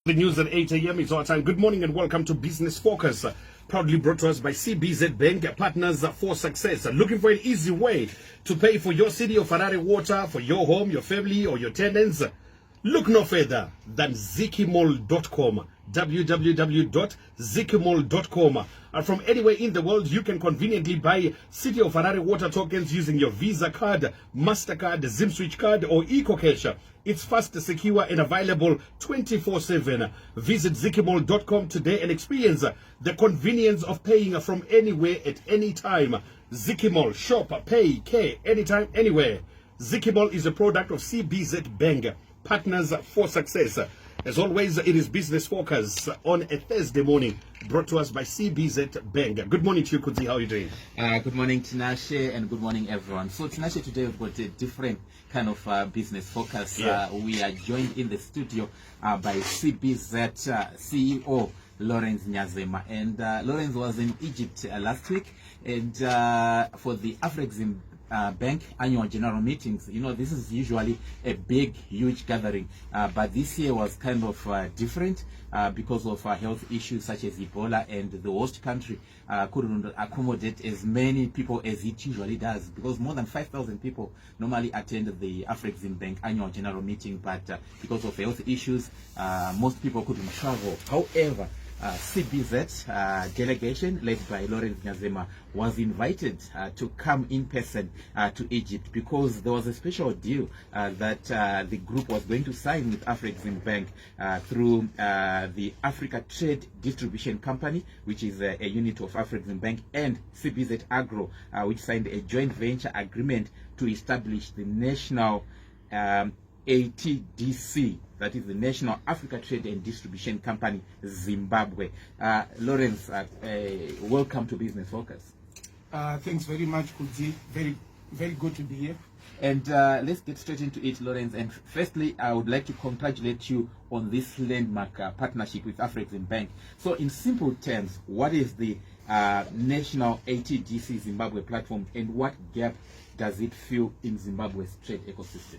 The news at 8 a.m. is our time. Good morning and welcome to Business Focus. Proudly brought to us by CBZ Bank, partners for success. Looking for an easy way to pay for your city or Ferrari water, for your home, your family, or your tenants? Look no further than zikimall.com. www.zikimall.com. From anywhere in the world, you can conveniently buy City of Ferrari water tokens using your Visa card, MasterCard, ZimSwitch card, or EcoCash. It's fast, secure, and available 24/7. Visit zikimall.com today and experience the convenience of paying from anywhere at any time. Zikimall, shop, pay, care, anytime, anywhere. Zikimall is a product of CBZ Bank, partners for success. As always, it is Business Focus on a Thursday morning, brought to us by CBZ Bank. Good morning to you, Kudzi. How are you doing? Good morning, Tinashe, and good morning, everyone. So, Tinashe, today we've got a different kind of business focus. Yeah. We are joined in the studio by CBZ CEO Lawrence Nyazema. And Lawrence was in Egypt last week, and for the AfreximBank Bank annual general meetings. You know, this is usually a big, huge gathering, but this year was kind of different because of health issues such as Ebola, and the host country couldn't accommodate as many people as it usually does, because more than 5,000 people normally attend the AfreximBank annual general meeting, but because of health issues, most people couldn't travel. However, CBZ delegation led by Lawrence Nyazema was invited to come in person to Egypt, because there was a special deal that the group was going to sign with AfreximBank through the Africa Trade Distribution Company, which is a unit of AfreximBank, and CBZ Agro, which signed a joint venture agreement to establish the National ATDC, that is the National Africa Trade and Distribution Company, Zimbabwe. Lawrence, welcome to Business Focus. Thanks very much, Kudzi. Very good to be here. And let's get straight into it, Lawrence. And firstly, I would like to congratulate you on this landmark partnership with AfreximBank. So, in simple terms, what is the National ATDC Zimbabwe platform, and what gap does it fill in Zimbabwe's trade ecosystem?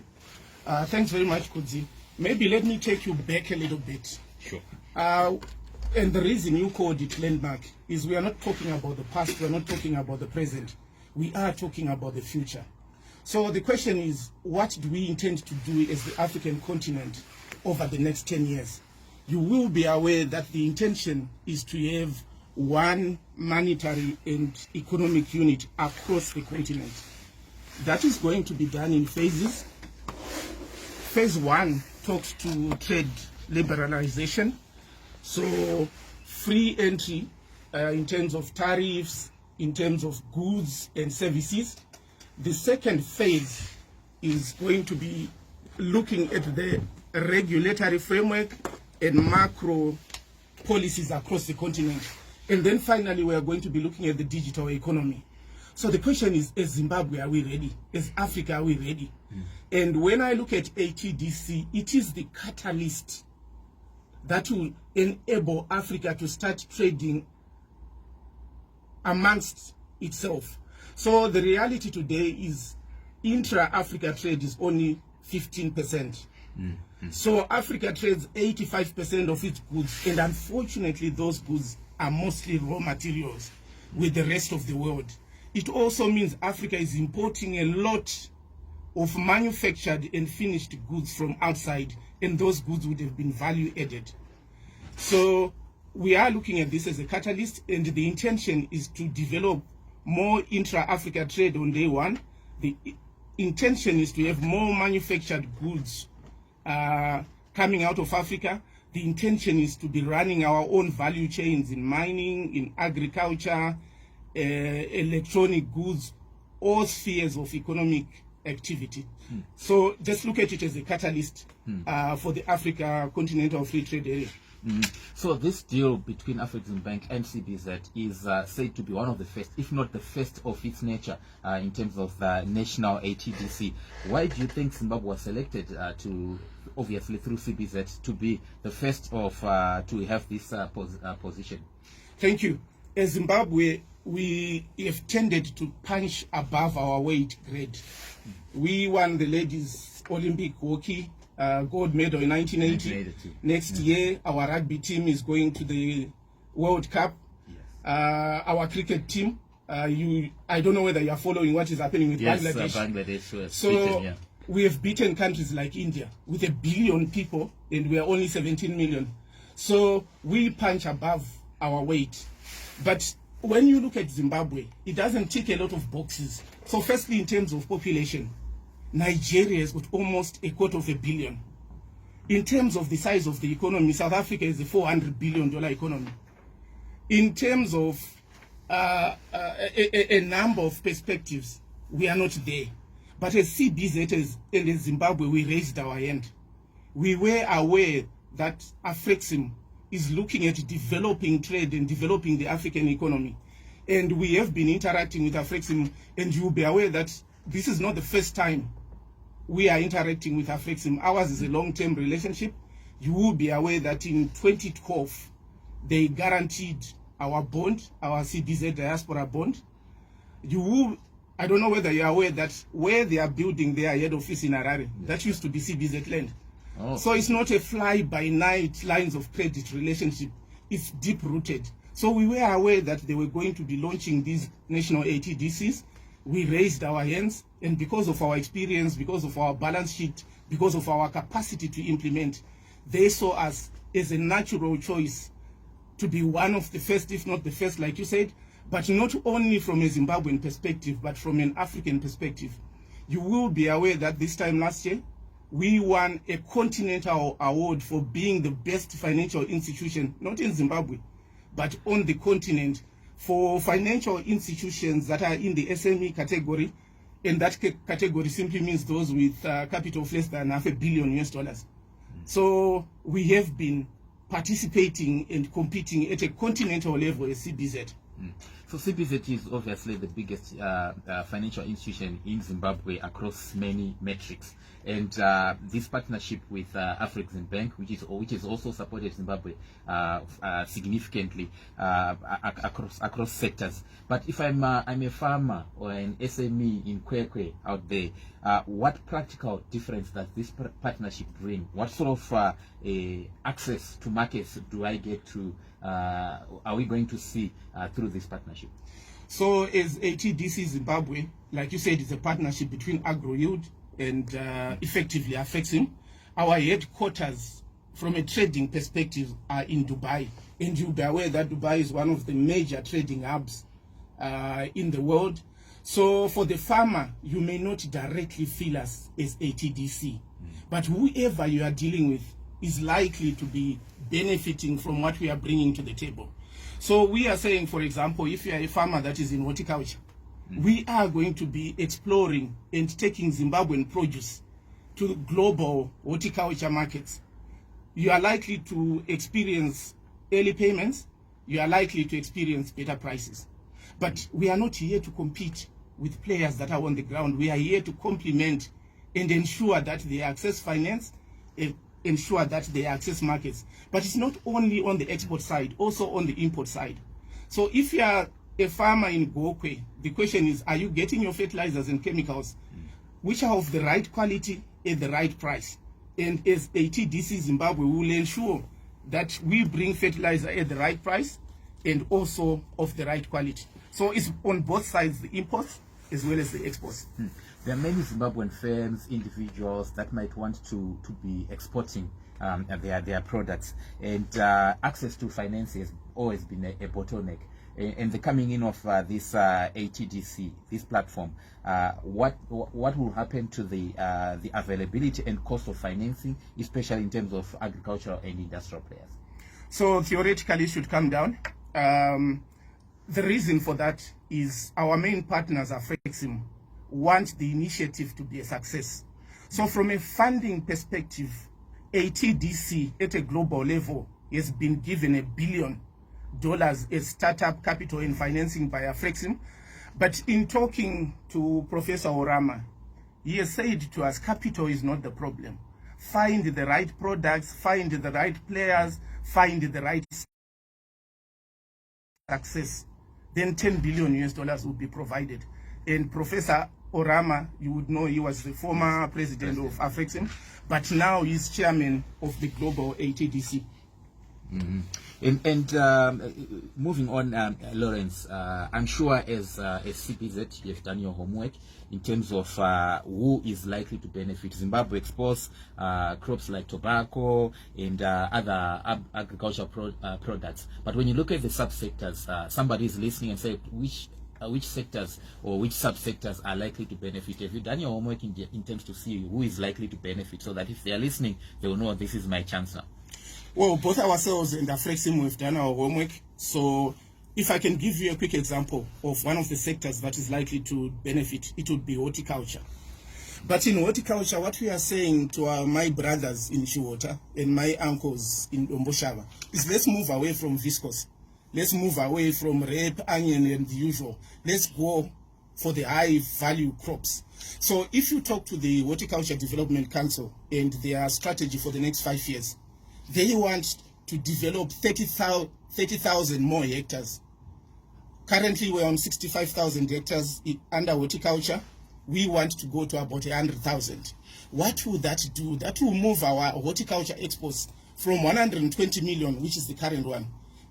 Thanks very much, Kudzi. Maybe let me take you back a little bit. Sure. And the reason you called it landmark is we are not talking about the past, we are not talking about the present. We are talking about the future. So the question is, what do we intend to do as the African continent over the next 10 years? You will be aware that the intention is to have one monetary and economic unit across the continent. That is going to be done in phases. Phase 1 talks to trade liberalization, so free entry in terms of tariffs, in terms of goods and services. The second phase is going to be looking at the regulatory framework and macro policies across the continent. And then finally, we are going to be looking at the digital economy. So the question is, as Zimbabwe, are we ready? As Africa, are we ready? And when I look at ATDC, it is the catalyst that will enable Africa to start trading amongst itself. So the reality today is intra-Africa trade is only 15%. So Africa trades 85% of its goods, and unfortunately those goods are mostly raw materials with the rest of the world. It also means Africa is importing a lot of manufactured and finished goods from outside, and those goods would have been value added. So we are looking at this as a catalyst, and the intention is to develop more intra-Africa trade on day one. The intention is to have more manufactured goods coming out of Africa. The intention is to be running our own value chains in mining, in agriculture, electronic goods, all spheres of economic activity. So just look at it as a catalyst for the Africa Continental Free Trade Area. So this deal between AfreximBank and CBZ is said to be one of the first, if not the first of its nature, in terms of the National ATDC. Why do you think Zimbabwe was selected to, obviously through CBZ, to be the first of to have this position? Thank you. As Zimbabwe, we have tended to punch above our weight grade. We won the ladies Olympic hockey gold medal in 1980. 1982. Next year, our rugby team is going to the World Cup. Yes. Our cricket team, I don't know whether you are following what is happening with Yes, Bangladesh. Bangladesh was So beaten, yeah. we have beaten countries like India with 1 billion people, and we are only 17 million. So we punch above our weight. But when you look at Zimbabwe, it doesn't tick a lot of boxes. So firstly, in terms of population, Nigeria has got almost 250 million. In terms of the size of the economy, South Africa is a $400 billion economy. In terms of a number of perspectives, we are not there. But as CBZ and as Zimbabwe, we raised our hand. We were aware that Afrexim is looking at developing trade and developing the African economy. And we have been interacting with Afrexim, and you'll be aware that this is not the first time we are interacting with Afrexim. Ours is a long-term relationship. You will be aware that in 2012, they guaranteed our bond, our CBZ diaspora bond. I don't know whether you are aware that where they are building their head office in Harare, that used to be CBZ land. Oh. So it's not a fly-by-night lines of credit relationship. It's deep-rooted. So we were aware that they were going to be launching these national ATDCs. We raised our hands, and because of our experience, because of our balance sheet, because of our capacity to implement, they saw us as a natural choice to be one of the first, if not the first, like you said, but not only from a Zimbabwean perspective, but from an African perspective. You will be aware that this time last year, we won a Continental award for being the best financial institution, not in Zimbabwe, but on the continent, for financial institutions that are in the SME category. And that category simply means those with capital of less than $500 million. So we have been participating and competing at a continental level as CBZ. So CBZ is obviously the biggest financial institution in Zimbabwe across many metrics, and this partnership with AfreximBank, which is also supported Zimbabwe significantly across sectors. But if I'm a farmer or an SME in Kwekwe out there, what practical difference does this partnership bring? What sort of access to markets do I get to? Are we going to see through this partnership? So as ATDC Zimbabwe, like you said, it's a partnership between AgroYield and effectively Afrexim. Our headquarters from a trading perspective are in Dubai. And you'll be aware that Dubai is one of the major trading hubs in the world. So for the farmer, you may not directly feel us as ATDC, but whoever you are dealing with is likely to be benefiting from what we are bringing to the table. So we are saying, for example, if you are a farmer that is in horticulture, we are going to be exploring and taking Zimbabwean produce to global horticulture markets. You are likely to experience early payments. You are likely to experience better prices. But we are not here to compete with players that are on the ground. We are here to complement and ensure that they access finance, ensure that they access markets. But it's not only on the export side, also on the import side. So if you are a farmer in Gokwe, the question is, are you getting your fertilizers and chemicals which are of the right quality at the right price? And as ATDC Zimbabwe, we will ensure that we bring fertilizer at the right price and also of the right quality. So it's on both sides, the imports as well as the exports. There are many Zimbabwean firms, individuals that might want to be exporting their products, and access to finance has always been a bottleneck. And the coming in of this ATDC, this platform, what will happen to the availability and cost of financing, especially in terms of agricultural and industrial players? So theoretically, it should come down. The reason for that is our main partners, Afrexim, want the initiative to be a success. So from a funding perspective, ATDC at a global level has been given $1 billion as startup capital and financing by Afrexim. But in talking to Professor Orama, he has said to us, capital is not the problem. Find the right products, find the right players, find the right success. Then $10 billion will be provided. And Professor Orama, you would know he was the former president of AfRexim, but now he's chairman of the global ATDC. Moving on, Lawrence, I'm sure as CBZ, you've done your homework in terms of who is likely to benefit. Zimbabwe exports crops like tobacco and other agricultural products. But when you look at the subsectors, somebody is listening and say, which sectors or which subsectors are likely to benefit? Have you done your homework in terms to see who is likely to benefit, so that if they are listening, they will know this is my chance now? Well, both ourselves and AfRexim, we've done our homework. So if I can give you a quick example of one of the sectors that is likely to benefit, it would be horticulture. But in horticulture, what we are saying to my brothers in Chiwota and my uncles in Omboshava is, let's move away from viscose. Let's move away from rape, onion, and the usual. Let's go for the high value crops. So if you talk to the Horticulture Development Council and their strategy for the next 5 years, they want to develop 30,000 more hectares. Currently, we're on 65,000 hectares under horticulture. We want to go to about 100,000. What will that do? That will move our horticulture exports from 120 million, which is the current one,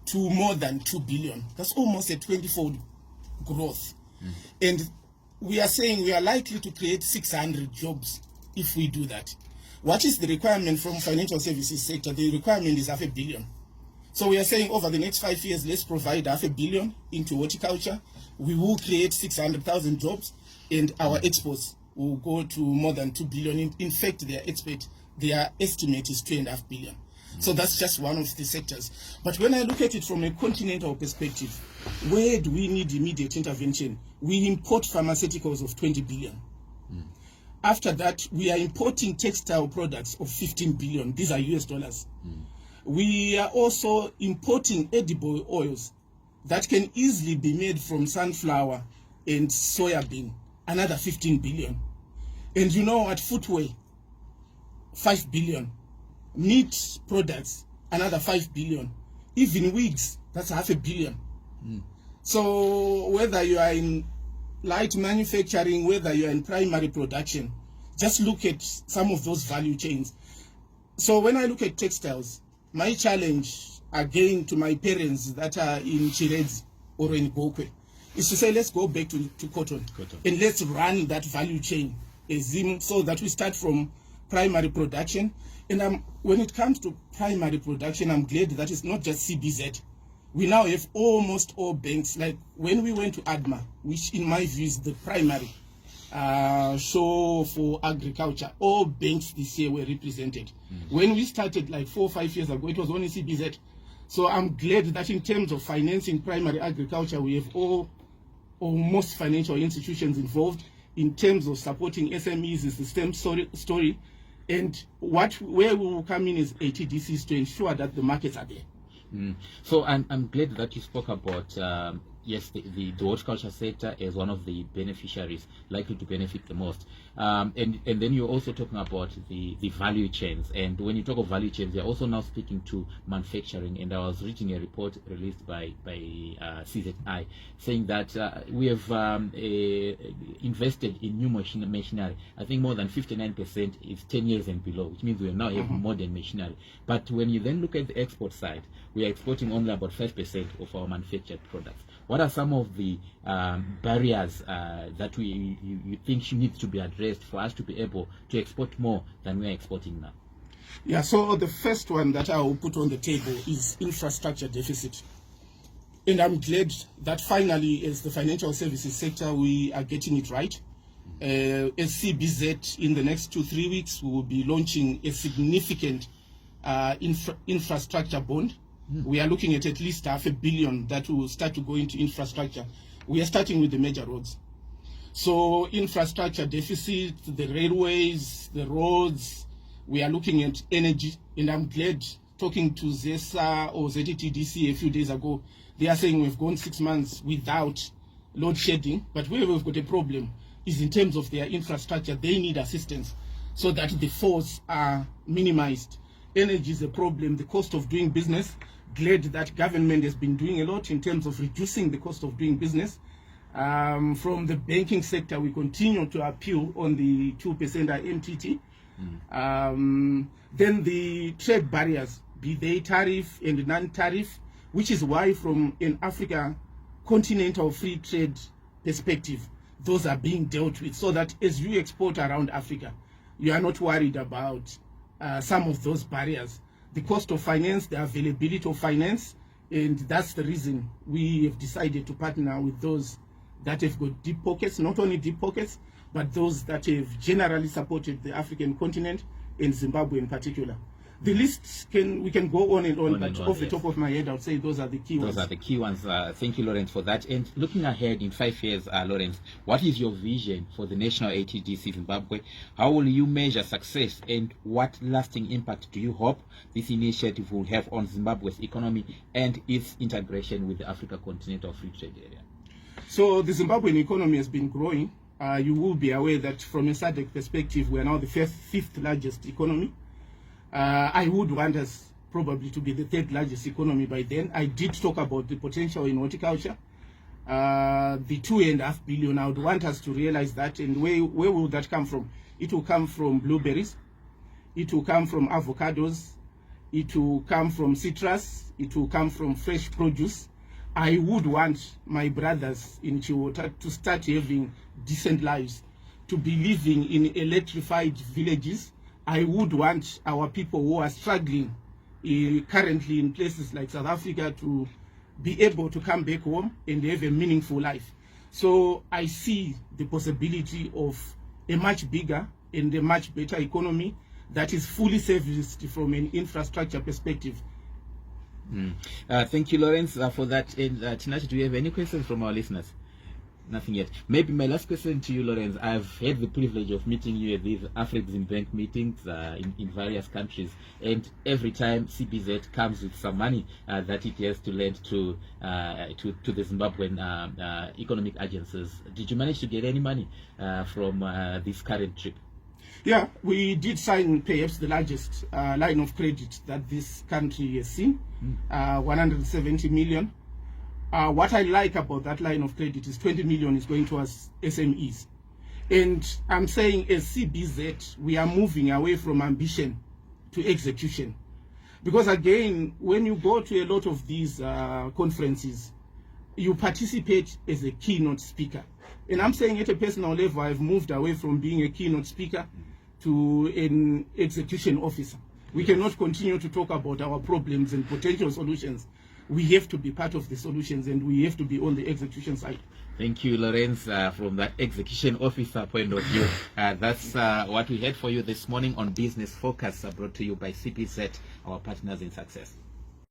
to more than 2 billion. That's almost a 20-fold growth. And we are saying we are likely to create 600 jobs if we do that. What is the requirement from financial services sector? The requirement is 500 million. So we are saying over the next 5 years, let's provide 500 million into horticulture. We will create 600,000 jobs, and our exports will go to more than 2 billion. In fact, their estimate is 2.5 billion. So that's just one of the sectors. But when I look at it from a continental perspective, where do we need immediate intervention? We import pharmaceuticals of 20 billion. After that, we are importing textile products of 15 billion. These are US dollars. We are also importing edible oils that can easily be made from sunflower and soya bean, another 15 billion. And you know what? Footwear, 5 billion. Meat products, another 5 billion. Even wigs, that's 500 million. So whether you are in light manufacturing, whether you are in primary production, just look at some of those value chains. So when I look at textiles, my challenge again to my parents that are in Chiredzi or in Bokwe is to say, let's go back to cotton and let's run that value chain so that we start from primary production. And when it comes to primary production, I'm glad that it's not just CBZ. We now have almost all banks. Like when we went to ADMA, which in my view is the primary show for agriculture, all banks this year were represented. When we started like 4 or 5 years ago, it was only CBZ. So I'm glad that in terms of financing primary agriculture, we have all or most financial institutions involved. In terms of supporting SMEs, is the same story. And where we will come in is ATDCs to ensure that the markets are there. So I'm glad that you spoke about yes, the horticulture sector as one of the beneficiaries likely to benefit the most. And then you're also talking about the value chains. And when you talk of value chains, you're also now speaking to manufacturing. And I was reading a report released by CZI saying that we have invested in new machinery. I think more than 59% is 10 years and below, which means we now have modern machinery. But when you then look at the export side, we are exporting only about 5% of our manufactured products. What are some of the barriers that you think need to be addressed for us to be able to export more than we are exporting now? Yeah, so the first one that I will put on the table is infrastructure deficit. And I'm glad that finally, as the financial services sector, we are getting it right. As CBZ, in the next 2-3 weeks, we will be launching a significant infrastructure bond. We are looking at least 500 million that will start to go into infrastructure. We are starting with the major roads. So infrastructure deficit, the railways, the roads, we are looking at energy. And I'm glad talking to ZESA or ZATDC a few days ago, they are saying we've gone 6 months without load shedding. But where we've got a problem is in terms of their infrastructure. They need assistance so that the faults are minimized. Energy is a problem, the cost of doing business. Glad that government has been doing a lot in terms of reducing the cost of doing business. From the banking sector, we continue to appeal on the 2% MTT. Then the trade barriers, be they tariff and non-tariff, which is why from an Africa continental free trade perspective, those are being dealt with, so that as you export around Africa, you are not worried about some of those barriers, the cost of finance, the availability of finance, and that's the reason we have decided to partner with those that have got deep pockets, not only deep pockets, but those that have generally supported the African continent, and Zimbabwe in particular. The list we can go on and on, but off the top of my head, I would say those are the key ones. Those are the key ones. Thank you, Lawrence, for that. And looking ahead in 5 years, Lawrence, what is your vision for the National ATDC Zimbabwe? How will you measure success, and what lasting impact do you hope this initiative will have on Zimbabwe's economy and its integration with the Africa Continental Free Trade Area? So the Zimbabwean economy has been growing. You will be aware that from a SADC perspective, we are now the fifth largest economy. I would want us probably to be the third largest economy by then. I did talk about the potential in horticulture, the 2.5 billion. I would want us to realize that, and where will that come from? It will come from blueberries, it will come from avocados, it will come from citrus, it will come from fresh produce. I would want my brothers in Chiwota to start having decent lives, to be living in electrified villages. I would want our people who are struggling currently in places like South Africa to be able to come back home and have a meaningful life. So I see the possibility of a much bigger and a much better economy that is fully serviced from an infrastructure perspective. Thank you, Lawrence, for that. And Tinashe, do you have any questions from our listeners? Nothing yet. Maybe my last question to you, Lawrence. I've had the privilege of meeting you at these AfreximBank meetings in various countries, and every time CBZ comes with some money that it has to lend to the Zimbabwean economic agencies. Did you manage to get any money from this current trip? Yeah, we did sign perhaps the largest line of credit that this country has seen, 170 million. What I like about that line of credit is 20 million is going towards SMEs. And I'm saying as CBZ, we are moving away from ambition to execution. Because again, when you go to a lot of these conferences, you participate as a keynote speaker. And I'm saying at a personal level, I've moved away from being a keynote speaker to an execution officer. We cannot continue to talk about our problems and potential solutions. We have to be part of the solutions, and we have to be on the execution side. Thank you, Lawrence, from that execution officer point of view. That's what we had for you this morning on Business Focus, brought to you by CBZ, our partners in success.